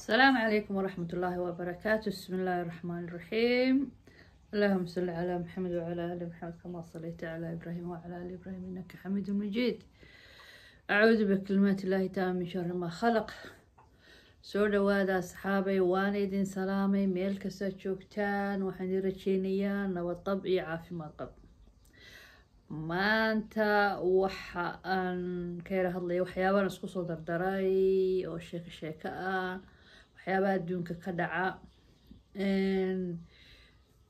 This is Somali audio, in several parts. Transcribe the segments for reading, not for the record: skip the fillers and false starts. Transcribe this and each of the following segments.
السلام عليكم ورحمة الله وبركاته. بسم الله الرحمن الرحيم. اللهم صل على محمد وعلى آل محمد كما صليت على إبراهيم وعلى آل إبراهيم إنك حميد مجيد. أعوذ بكلمات الله تعالى من شر ما خلق. soo dhawaada asxaabay, waan idin salaamay meel kasta joogtaan. waxaan idin rajeynayaa nabad qab iyo caafimaad qab. maanta waxa aan ka yara hadlaya waxyaabahan isku soo dardaray oo sheeko ah, waxyaabaha adduunka ka dhaca.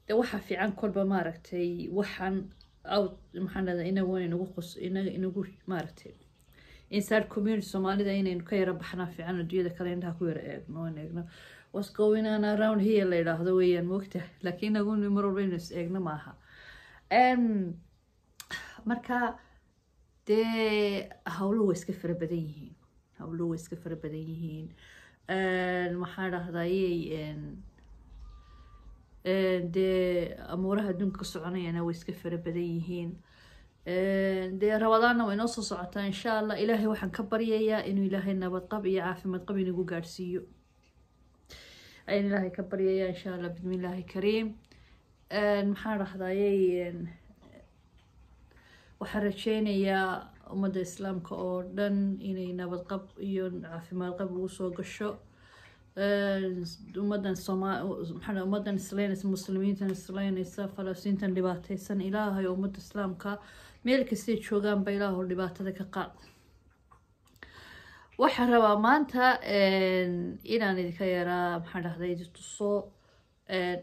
de waxa fiican kolba maaragtay waxaan maxaan dhadaa inagu maaragtay inside community Soomaalida inaynu ka yara baxnaa fiican adduunyada kale intaa ku yara eegno what's going on around here la yiraahdo weeyaan moogta, laakiin nagu mar walba inaynu is eegno maaha. marka dee hawluhu way iska fara badan yihiin maxaan dhahdayey dee amuuraha adduunka ka soconayana way iska fara badan yihiin. dee rabadaana way noo soo socotaa insha allah. ilaahay waxaan ka baryayaa inuu ilaahay nabad qab iyo caafimaad qab inagu gaadhsiiyo, ayaan ilaahay ka baryayaa insha allah bismillaahi kariim. maxaan dhahdayey waxaan rajeynayaa ummadda islaamka oo dhan inay nabad qab iyo caafimaad qab ugu soo gasho. ummadan islaynaysa, muslimiintan islaynaysa, falastiintan dhibaataysan, ilaahay ummadda islaamka meel kastay joogaanba ilaahu dhibaatada ka qaad. waxaan rabaa maanta inaan idinka yaraa maxaan dhahday tuso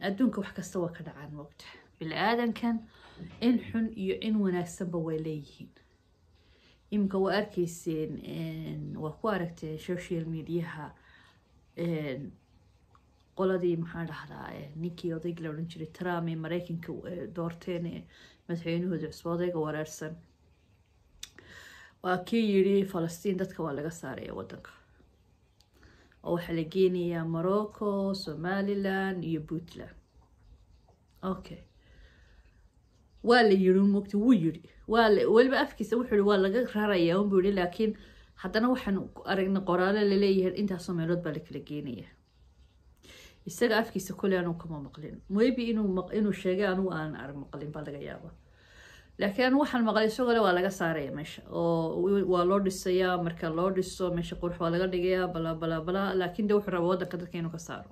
adduunka wax kasta waa ka dhacaan moogta. bini-aadankan in xun iyo in wanaagsanba way leeyihiin. iminka waa arkayseen, waa ku aragteen social mediaha qoladii maxaan dhahdaa ninkii odayga la odhan jiray Trump ee Mareykanka doorteen madaxweynahooda cusub, odayga wareersan, waa kii yidhi Falastiin dadka waa laga saaraya wadanka oo waxaa la geenayaa Morocco, Somaliland iyo Puntland. okay, waa la yidhi moogta, wuu yidhi weliba afkiisa wuxuu yidhi waa laga rarayaa unbuu yidhi, laakiin haddana waxaan aragna qoraale laleeyahay intaasoo meelood baa la kala geenaya. isaga afkiisa kule anuu kama maqlin, maybe inuu sheegay anugu aan arag maqlin baa laga yaaba, laakiin anu waxaan maqlay isagoo le waa laga saaraya meesha oo waa loo dhisayaa. marka loo dhiso meesha qurux waa laga dhigayaa bala laakiin de wuxuu rabaa wadanka dadka inuu ka saaro.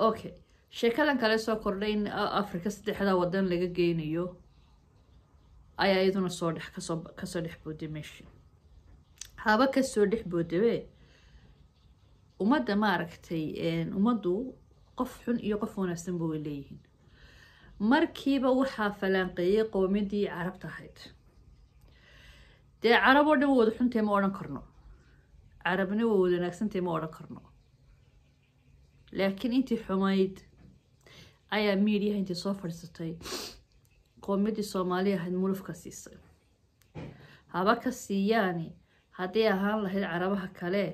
okay, sheekadan kale soo kordhay in Afrika 3 wadan laga geynayo ayaa iyaduna kasoo dhex booday meesha. haba kasoo dhex boodabe ummadda maaragtay ummaddu qof xun iyo qof wanaagsan ba way leeyihiin. markiiba waxaa falanqeeyay qowmiyadii carabta ahayd. dee carab oo dhan wada xuntee ma odhan karno, carabna waa wada wanaagsantee ma odhan karno, laakiin intii xumayd ayaa miidiyaha intii soo fadhiisatay qowmiyadii Soomaaliya ahayd mulufka siisay. haba ka siiyaani haddii ahaan lahayd carabaha kale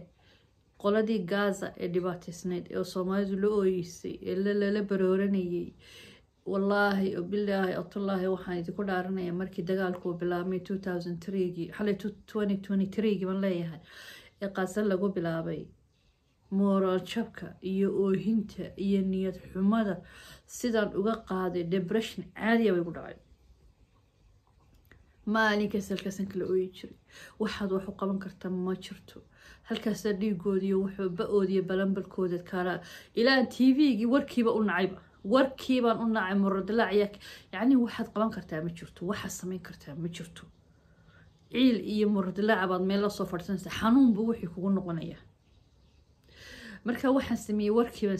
qoladii Gaza ee dhibaataysnayd ee Soomaalidu la ooyeysay ee lala barooranayay. wallaahi bilaahi atallaahi waxaan idinku dhaaranayaa markii dagaalku bilaabmay 2023 baan leeyahay ee Gaza lagu bilaabay, moral jabka iyo oohinta iyo niyad xumada sidaan uga qaaday depression caadiya bay ku dhacay. maalinka salkasan kala ooyi jiray, waxaad wax u qaban kartaa ma jirto. halkaas dhiigoodiyo wuxuu ba-oodiyo balanbalkooda kala ilaa TV-gii warkiiba u nacayba, warkiibaan u nacay muradilaac. yacni waxaad qaban kartaa ma jirto, waxaad samayn kartaa ma jirto. ciil iyo muradilaac baad meel la soo fadhiisanaysa, xanuunba wixii kugu noqonaya. marka waxaan sameeyey warkiibaan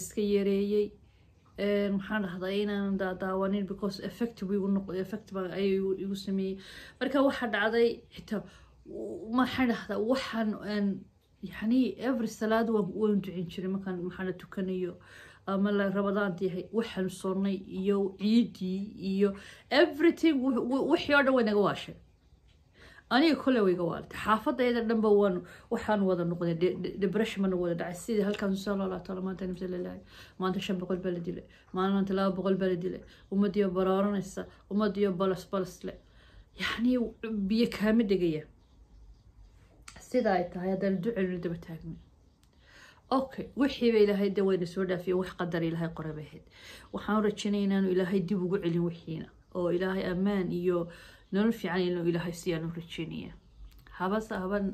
iska yareeyey. maxaan dhahdaa inaan daawanin because effective ayuu igu sameeyey. marka waxaa dhacday xitaa maxaan dhahdaa waxaan yani every salaad waan ducin jiray markaan maxaan tukanayo ama la rabadaanti yahay. waxaan soonnay iyo ciidii iyo everything wixii oo dhan way naga waashay. aniga kole way iga waaltay, xaafadayda dhanba waxaan wada noqday depression mana wada dhacay. sidii halkaan insha allah taala maanta nimsa leeyahay, maanta 500 baa la dilay, maanta 200 baa la dilay, ummadiyo baraaranaysa, ummadiyo balas le, yani biyo kaama dhigaya. sida ay tahay haddana duceynu daba taagno. اوكي وحي إلهي دوين سودا في وح قدر إلهي قربهد وحان رجينا إنه إلهي ديب وقعلي وحينا أو إلهي أمان إيو نلفي عن إنه إلهي سيانو رجينية هبا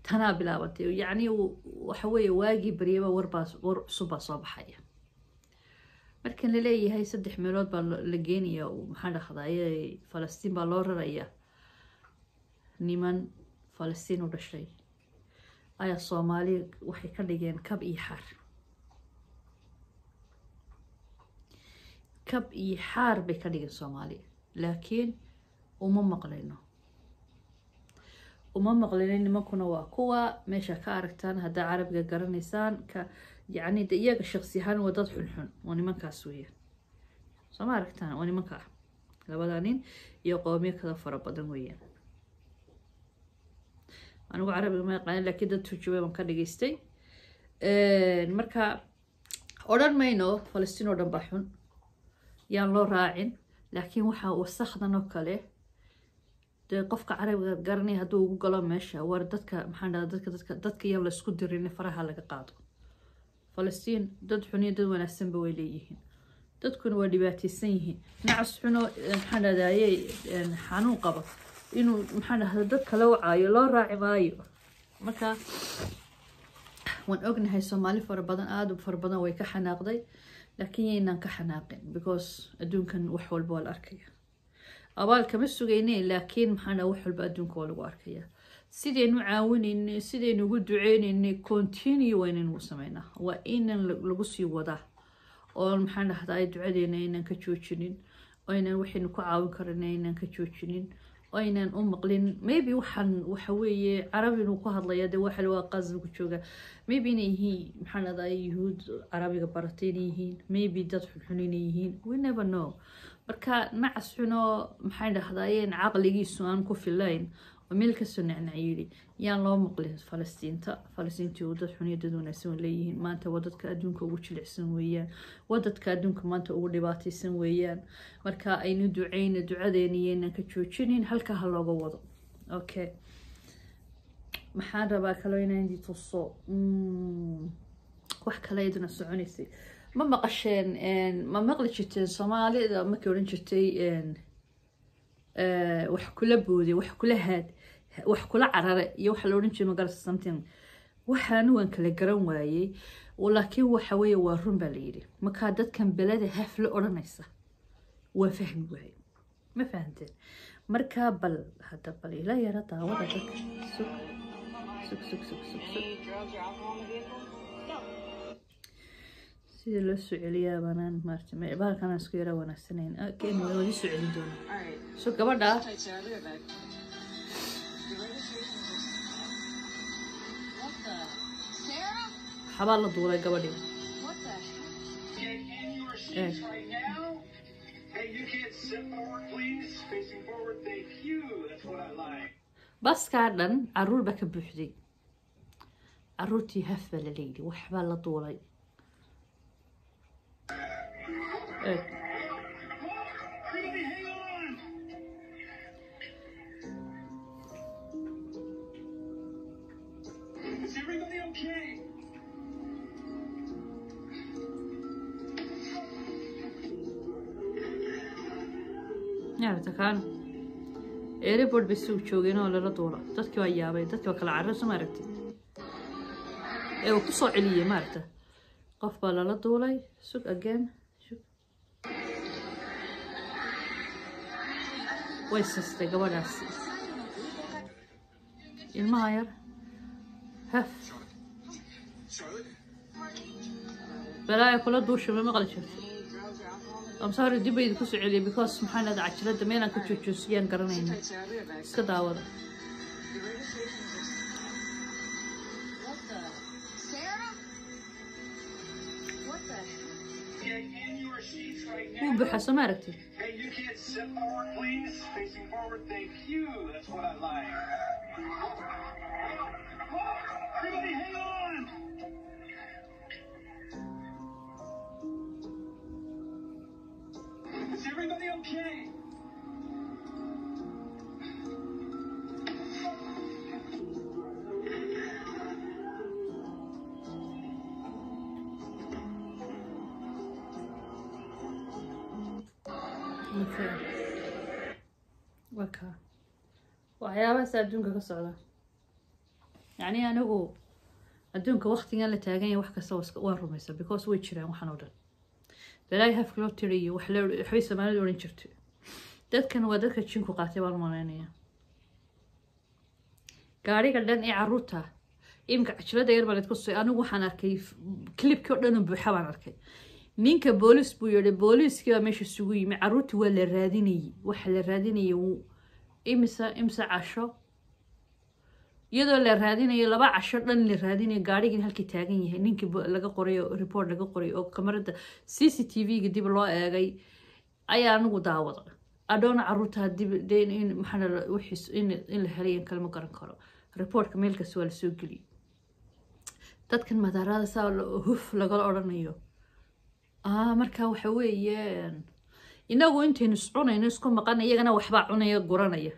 تنا بلا ودي يعني وحوي واجي بريبا ور صبا صباحية markan la leeyahay 3 meelood baa la geenaya oo maxaa dhaqday Falastiin baa loo raraya niman Falastiin u dhashay ayaa Soomaali waxay ka dhigeen kab iyo xaar bay ka dhigeen Soomaali laakiin uma maqlayno nimankuna waa kuwa meesha ka aragtaan hadda carabiga garanaysaan ka يعني دقيقة شخصيا وداد حنحن ونمان كاسوية سما عرفتان ونمان كا لبدانين يقومي كذا فربضن ويان أنا عربي ما يقال لك كده تجوي من كان يجستي المركا أوران ماينو فلسطين أوران بحون يان لو راعين لكن وحا وسخنا نوكله قفك عربي قرني هدو قلم ماشي وردتك محنا دتك يلا اسكو ديرين فرها لك قاطو فلسطين dad xun iyo dad wanaagsan ba way leeyihiin dadkuna waa dhibaataysan yihiin nacas xuno maxaa dhadayay xanuun qaba inuu maxaa dhahdaa dad kale wacaayo loo raaci maayo marka waan ognahay Soomaali aad u fara badan way ka xanaaqday laakiin inaan ka xanaaqin because adduunkan wax walba waa la arkaya abaal kama sugaynay laakiin maxaa wax walba adduunka waa lagu arkaya sidaynu caawinayno sidaynu ugu duceynayno continue waynaynu sameynaa waa inaan lagu sii wadaa oo maxaan dhahdaa ducadeena inaan ka joojinin oo inaan waxaynu ku caawin karnaa inaan ka joojinin oo inaan u maqlin maybe waxa weeye carabi inuu ku hadlaya de waxa waa qasab ku jooga maybe inay yihiin maxaan dhahdaa yuhuud carabiga barateen yihiin maybe dad xunxun yihiin we never know marka nacas xuno maxaan dhahdaa in caqligiisu aan ku filayn وملك السنة عيلي يان لو مقلين فلسطين ودد حنية دون سوين ليهن ما أنت ودد كأدونك ووش العسن ويان ودد كأدونك ما أنت أولي سنويان مركا أين دعين دعادينيين كتشوشينين هلكا هلا وضع أوكي محارة باكالوين عندي تصو وحكا لا يدنا السعونيسي ما مقشين ما مقلي جتين صومالي إذا ما كورين جتين wax kula boodi wax kula haad wax kula carare iyo wax loo dhinjay magaal something waxaan waan kala garan waayay laakiin waxa weeye waa run baa la yiri marka dadkan belada haflo oranaysa waa fahmi waay ma fahanteen marka bal hada bal ila yara daawada dadka suk sida loo soo celiyaa banaan maartay ma baalkan isku yara wanaagsaneyn keen way wadi soo celin doona soo gabadha xabal la duulay gabadhi bas ka dhan caruur ba ka buuxday caruurtii hafba la leeyay waxba la duulay Is everybody okay? نعرف كان ايربورت بسوق joogeen oo la duula dadkii waa yaabay dadkii waa kala cararsan maaragtay ee ku soo celiyay maaragtay qof baa la duulay sug again way sistay gabadhaas ilmaha yar haf balaa kula duusho ma maqli jirto I'm sorry dib ay ku soo celiyay because maxaan aad cajilada meelan ka joojiyaan garanayna iska daawada وبحث ما عرفتي. Hey, you can't sit forward, please. Facing forward, thank you. That's what I like. Everybody, hang on. Is everybody okay? وكا وحيابها سادونك كسعودة يعني أنا هو أدونك وقت قال لتاجين وحكة سوس وارميسا because ويتشرا وحنودن بلاي هاف كلوتري وحلو حبيس ما له رينشرت دad kan waa dadka jinku qaatay baan maleynaya gaariga dhan ee caruurta imka cajlada yar baan idku soo anigu waxaan arkay clipkii oo dhan buuxa baan arkay ninka boolis buu yiri booliskii waa meesha sugu yimi caruurtii waa la raadinayay waxa la raadinayay imsa casho iyadoo la raadinayo laba casho dhan la raadinayo gaarigii halkii taagan yahay ninkii laga qoray report laga qoray oo kamarada CCTV-ga dib loo eegay ayaa anigu daawaday أدون عروتها دين إن محنا وحس إن الحاليا كلمة قرن كرو ريبورت كميل كسوال سوقلي تذكر مدار هذا سال هف لقال أورانيو مركا وحويين إنه أنت نسعونا نسكن مقالنا يجنا وحبعونا يجورانا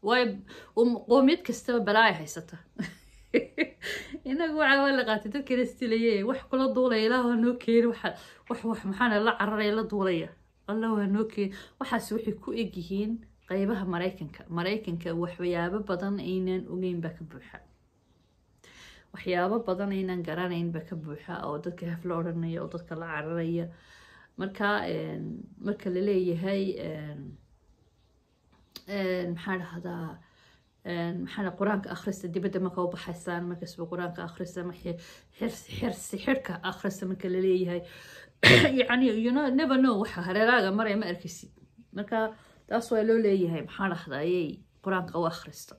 وايب قوميت كستوى بلاي حيسته إنه وعوال لقاتي تذكر استيليه وح كل الضولة إله نوكير وح محنا لا عرّي لا ضولية الله نوكي waxaas wixii ku eg yihiin qaybaha Mareykanka waxyaabo badan aynaan ogeyn ba ka buuxa waxyaabo badan aynaan garanayn ba ka buuxa oo dadka haflo oranayo oo dadka la cararaya marka la leeyahay maxaa quraanka akhrista dibadda ma ka baxaysan marka soo quraanka akhrista ma xirka akhrista marka la leeyahay يعني you know never know waxa hareeraga maray ma arkisi marka taas waa loo leeyahay maxaa dhaxday quraanka oo akhrista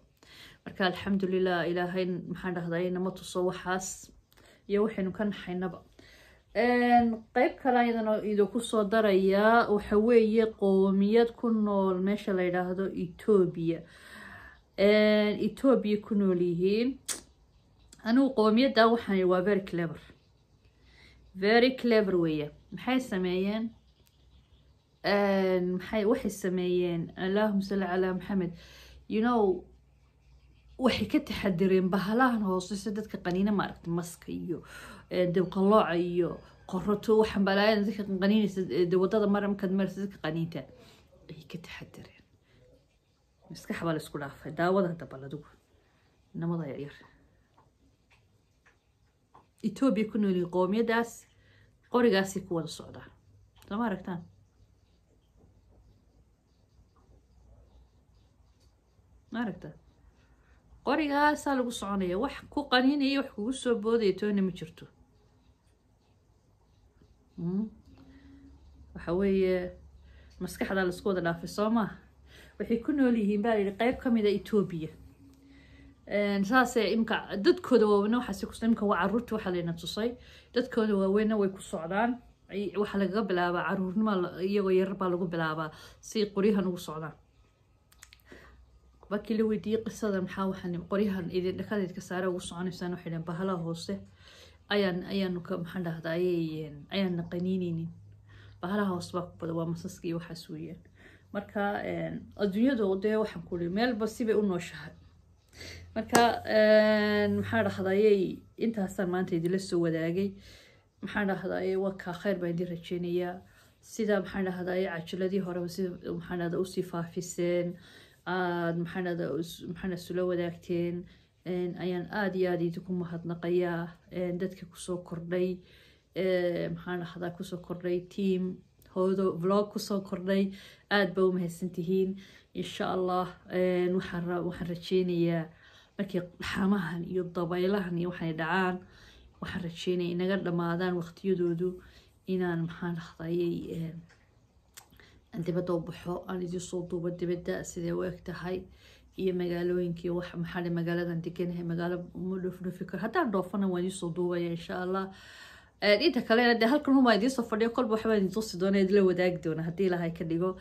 marka alxamdulillah ilaahay maxaa dhaxday nama tuso waxaas iyo waxaynu ka naxaynaba qayb kale idoo ku soo daraya waxa weeye qoomiyad ku nool meesha la yiraahdo Ethiopia ku nool yihiin anigu qoomiyada waxaan waa very clever weeye maxay sameeyeen waxay sameeyeen Allahumma salli ala Muhammad you know waxay ka taxadireen bahalahan hoose dadka qaniina ma aragtay maska iyo dawqalooca iyo qorrato waxan balaayada dadka qaniinaysa wadada marka dadka qaniinta ay ka taxadireen maskax baa la isku dhaafay daawada hadda baladugu namada yar Ethiopia ku nool qoomiyadaas qorigaasi ku wada socdaan sama aragtaan ma aragtaa qorigaas lagu soconaya wax ku qaniinaya wax kugu soo boodaya toona ma jirto waxa weeye maskaxda la isku wada dhaafay Soomaa waxay ku nool yihiin baa qayb kamid ah Ethiopia saase imka dadkooda waaweyna waxa si imka waa caruurta waxa leena tusay dadkooda waaweyna way ku socdaan waxa laga bilaabaa caruurnimo iyagoo yar baa lagu bilaabaa si qoriyahan ugu socdaan bakii la weydiiyay qisada maxaa waxaan qoriyahan idin dhakadid ka saara ugu soconaysaan waxay dhaheen bahalaha hoose ayaan ka maxaan dhahdaa ayaan qaniinaynin bahalaha hoose baa ku badan waa masaskii waxaas weeyaan marka adduunyada oo waxaan ku leeyahay meel ba sibay u nooshahay marka maxaa dhahday intaasaan maanta idin soo wadaagay maxaa dhahday waa ka khayr baa idin rajeenayaa sida maxaa dhahday cajiladii hore sida maxaa dhahday u sii faafiseen maxaa soo wadaagteen ayaan aad iyo aad idinku mahadnaqayaa dadka ku soo kordhay maxaa dhahday ku soo kordhay team hoodo vlog ku soo kordhay aad baa u mahadsantihiin insha Allah waxaan rajeenayaa markii xamahan iyo dabaylahan iyo waxay dhacaan waxaan rajeenayaa inaga dhamaadaan waqtiyadoodu inaan maxaan dhahday dibadda u baxo aan idin soo duubo dibadda sidee u eg tahay iyo magaalooyinkii wax maxaa magaaladan deganahay magaalo ma fikir haddaan dhoofana waan idin soo duubaya insha Allah inta kalena dee halkan uma idin soo fadhiyo kolba waxbaan idin tusi doona idin la wadaagi doona haddii ilaahay ka dhigo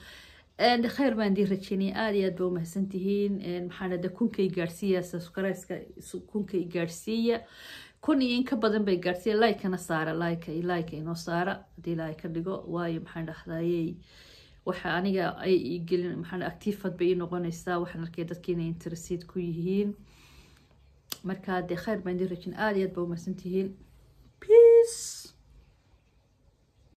khayr baan idin rajeynaya aad iyo aad baa u mahadsantihiin maxaana de kunkay gaarsiiya subscribe-ka kunkay gaarsiiya kun iyo in ka badan bay gaarsiiya like-kana saara like inoo saara haddii ilaahay ka dhigo waayo maxaan dhahdayey waxa aniga ay gelin maxaan active bay noqonaysaa waxaan arkay dadkiina interested ku yihiin marka de khayr baan idin rajeynaya aad iyo aad baa u mahadsantihiin